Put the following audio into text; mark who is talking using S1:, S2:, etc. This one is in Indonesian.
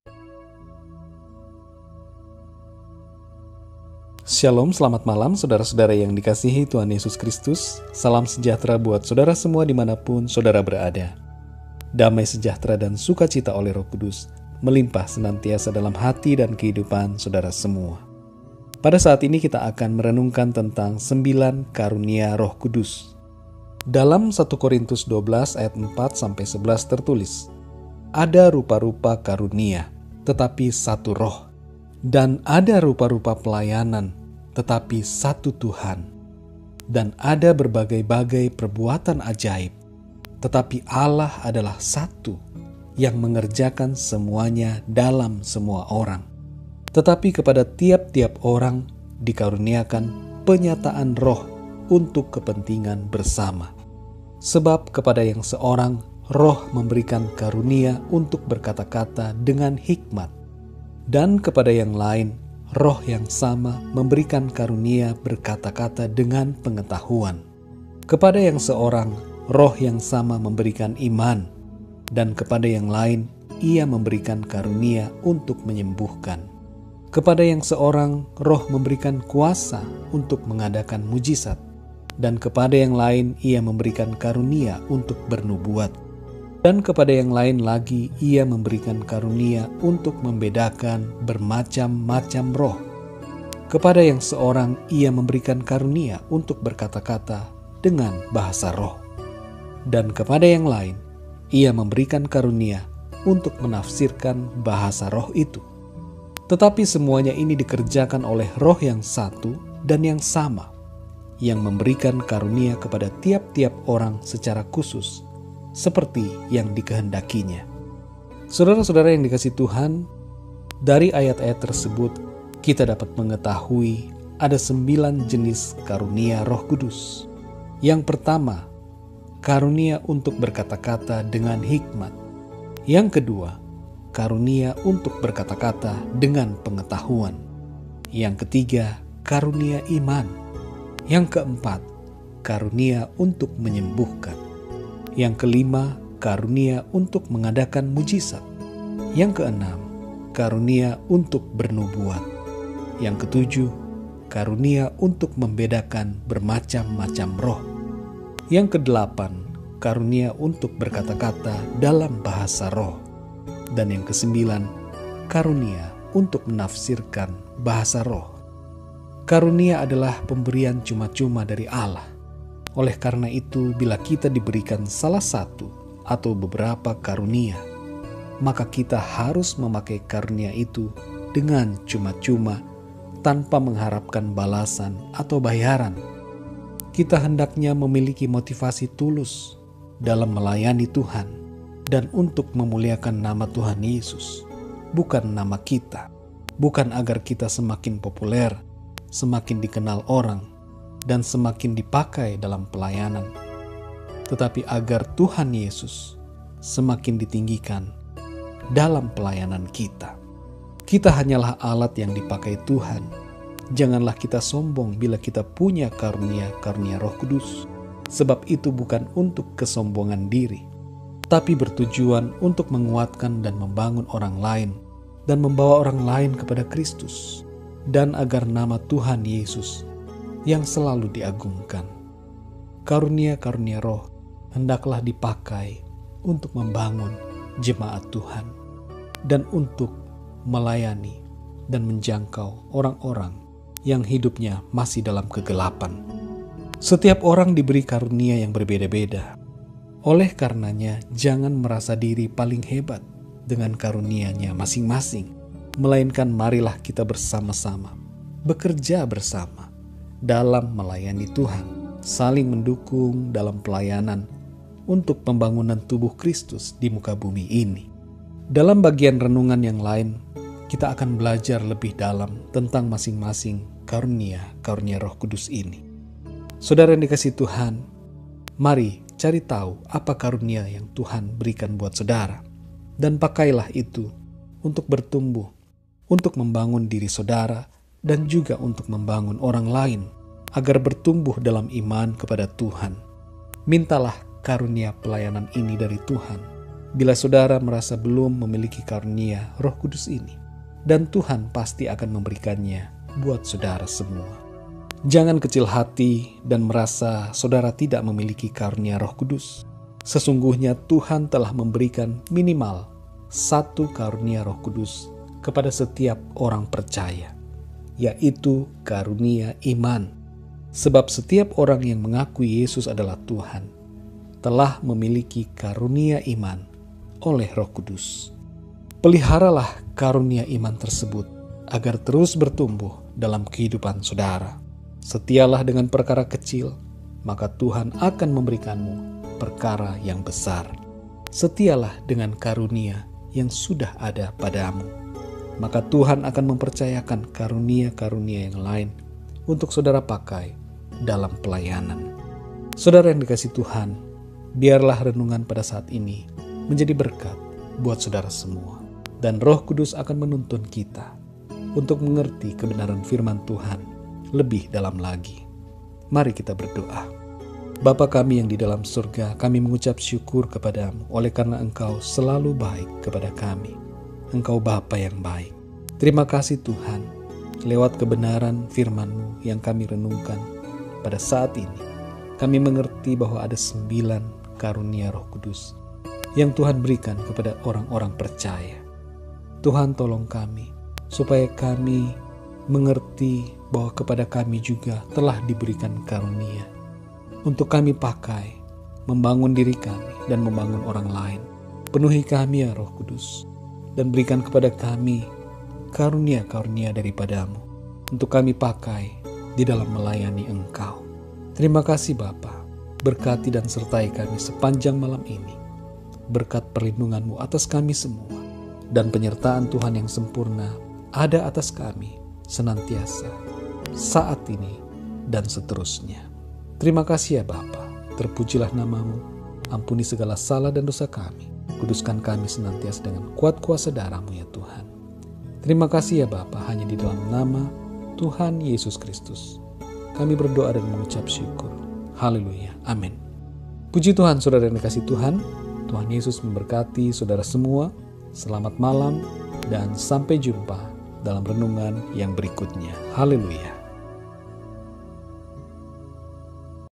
S1: Shalom, selamat malam saudara-saudara yang dikasihi Tuhan Yesus Kristus. Salam sejahtera buat saudara semua dimanapun saudara berada. Damai sejahtera dan sukacita oleh Roh Kudus melimpah senantiasa dalam hati dan kehidupan saudara semua. Pada saat ini kita akan merenungkan tentang 9 karunia Roh Kudus. Dalam 1 Korintus 12 ayat 4-11 tertulis, "Ada rupa-rupa karunia, tetapi satu roh. Dan ada rupa-rupa pelayanan, tetapi satu Tuhan. Dan ada berbagai-bagai perbuatan ajaib, tetapi Allah adalah satu yang mengerjakan semuanya dalam semua orang. Tetapi kepada tiap-tiap orang dikaruniakan penyataan roh untuk kepentingan bersama. Sebab kepada yang seorang roh memberikan karunia untuk berkata-kata dengan hikmat, dan kepada yang lain, roh yang sama memberikan karunia berkata-kata dengan pengetahuan. Kepada yang seorang, roh yang sama memberikan iman, dan kepada yang lain, ia memberikan karunia untuk menyembuhkan. Kepada yang seorang, roh memberikan kuasa untuk mengadakan mujizat, dan kepada yang lain, ia memberikan karunia untuk bernubuat. Dan kepada yang lain lagi ia memberikan karunia untuk membedakan bermacam-macam roh. Kepada yang seorang ia memberikan karunia untuk berkata-kata dengan bahasa roh. Dan kepada yang lain ia memberikan karunia untuk menafsirkan bahasa roh itu. Tetapi semuanya ini dikerjakan oleh roh yang satu dan yang sama, yang memberikan karunia kepada tiap-tiap orang secara khusus, seperti yang dikehendakinya." Saudara-saudara yang dikasihi Tuhan, dari ayat-ayat tersebut kita dapat mengetahui ada 9 jenis karunia Roh Kudus. Yang pertama, karunia untuk berkata-kata dengan hikmat. Yang kedua, karunia untuk berkata-kata dengan pengetahuan. Yang ketiga, karunia iman. Yang keempat, karunia untuk menyembuhkan. Yang kelima, karunia untuk mengadakan mujizat. Yang keenam, karunia untuk bernubuat. Yang ketujuh, karunia untuk membedakan bermacam-macam roh. Yang kedelapan, karunia untuk berkata-kata dalam bahasa roh. Dan yang kesembilan, karunia untuk menafsirkan bahasa roh. Karunia adalah pemberian cuma-cuma dari Allah. Oleh karena itu, bila kita diberikan salah satu atau beberapa karunia, maka kita harus memakai karunia itu dengan cuma-cuma tanpa mengharapkan balasan atau bayaran. Kita hendaknya memiliki motivasi tulus dalam melayani Tuhan dan untuk memuliakan nama Tuhan Yesus, bukan nama kita, bukan agar kita semakin populer, semakin dikenal orang, dan semakin dipakai dalam pelayanan, tetapi agar Tuhan Yesus semakin ditinggikan dalam pelayanan kita. Kita hanyalah alat yang dipakai Tuhan. Janganlah kita sombong bila kita punya karunia Roh Kudus, sebab itu bukan untuk kesombongan diri, tapi bertujuan untuk menguatkan dan membangun orang lain dan membawa orang lain kepada Kristus, dan agar nama Tuhan Yesus yang selalu diagungkan. Karunia-karunia roh hendaklah dipakai untuk membangun jemaat Tuhan dan untuk melayani dan menjangkau orang-orang yang hidupnya masih dalam kegelapan. Setiap orang diberi karunia yang berbeda-beda. Oleh karenanya, jangan merasa diri paling hebat dengan karunia-Nya masing-masing, melainkan marilah kita bersama-sama bekerja bersama dalam melayani Tuhan, saling mendukung dalam pelayanan untuk pembangunan tubuh Kristus di muka bumi ini. Dalam bagian renungan yang lain, kita akan belajar lebih dalam tentang masing-masing karunia Roh Kudus ini. Saudara yang dikasihi Tuhan, mari cari tahu apa karunia yang Tuhan berikan buat saudara, dan pakailah itu untuk bertumbuh, untuk membangun diri saudara, dan juga untuk membangun orang lain agar bertumbuh dalam iman kepada Tuhan. Mintalah karunia pelayanan ini dari Tuhan bila saudara merasa belum memiliki karunia Roh Kudus ini, dan Tuhan pasti akan memberikannya buat saudara semua. Jangan kecil hati dan merasa saudara tidak memiliki karunia Roh Kudus. Sesungguhnya Tuhan telah memberikan minimal 1 karunia Roh Kudus kepada setiap orang percaya, yaitu karunia iman. Sebab setiap orang yang mengakui Yesus adalah Tuhan telah memiliki karunia iman oleh Roh Kudus. Peliharalah karunia iman tersebut agar terus bertumbuh dalam kehidupan saudara. Setialah dengan perkara kecil, maka Tuhan akan memberikanmu perkara yang besar. Setialah dengan karunia yang sudah ada padamu, maka Tuhan akan mempercayakan karunia-karunia yang lain untuk saudara pakai dalam pelayanan. Saudara yang dikasihi Tuhan, biarlah renungan pada saat ini menjadi berkat buat saudara semua. Dan Roh Kudus akan menuntun kita untuk mengerti kebenaran firman Tuhan lebih dalam lagi. Mari kita berdoa. Bapa kami yang di dalam surga, kami mengucap syukur kepadamu oleh karena Engkau selalu baik kepada kami. Engkau Bapa yang baik. Terima kasih Tuhan, lewat kebenaran firman-Mu yang kami renungkan pada saat ini, kami mengerti bahwa ada 9 karunia Roh Kudus yang Tuhan berikan kepada orang-orang percaya. Tuhan tolong kami, supaya kami mengerti bahwa kepada kami juga telah diberikan karunia untuk kami pakai, membangun diri kami dan membangun orang lain. Penuhi kami ya Roh Kudus, dan berikan kepada kami karunia-karunia daripadamu untuk kami pakai di dalam melayani Engkau. Terima kasih Bapa. Berkati dan sertai kami sepanjang malam ini. Berkat perlindungan-Mu atas kami semua, dan penyertaan Tuhan yang sempurna ada atas kami senantiasa, saat ini dan seterusnya. Terima kasih ya Bapa. Terpujilah nama-Mu. Ampuni segala salah dan dosa kami. Kuduskan kami senantiasa dengan kuat kuasa darah-Mu ya Tuhan. Terima kasih ya Bapa. Hanya di dalam nama Tuhan Yesus Kristus kami berdoa dan mengucap syukur. Haleluya. Amin. Puji Tuhan, saudara yang dikasihi Tuhan. Tuhan Yesus memberkati saudara semua. Selamat malam dan sampai jumpa dalam renungan yang berikutnya. Haleluya.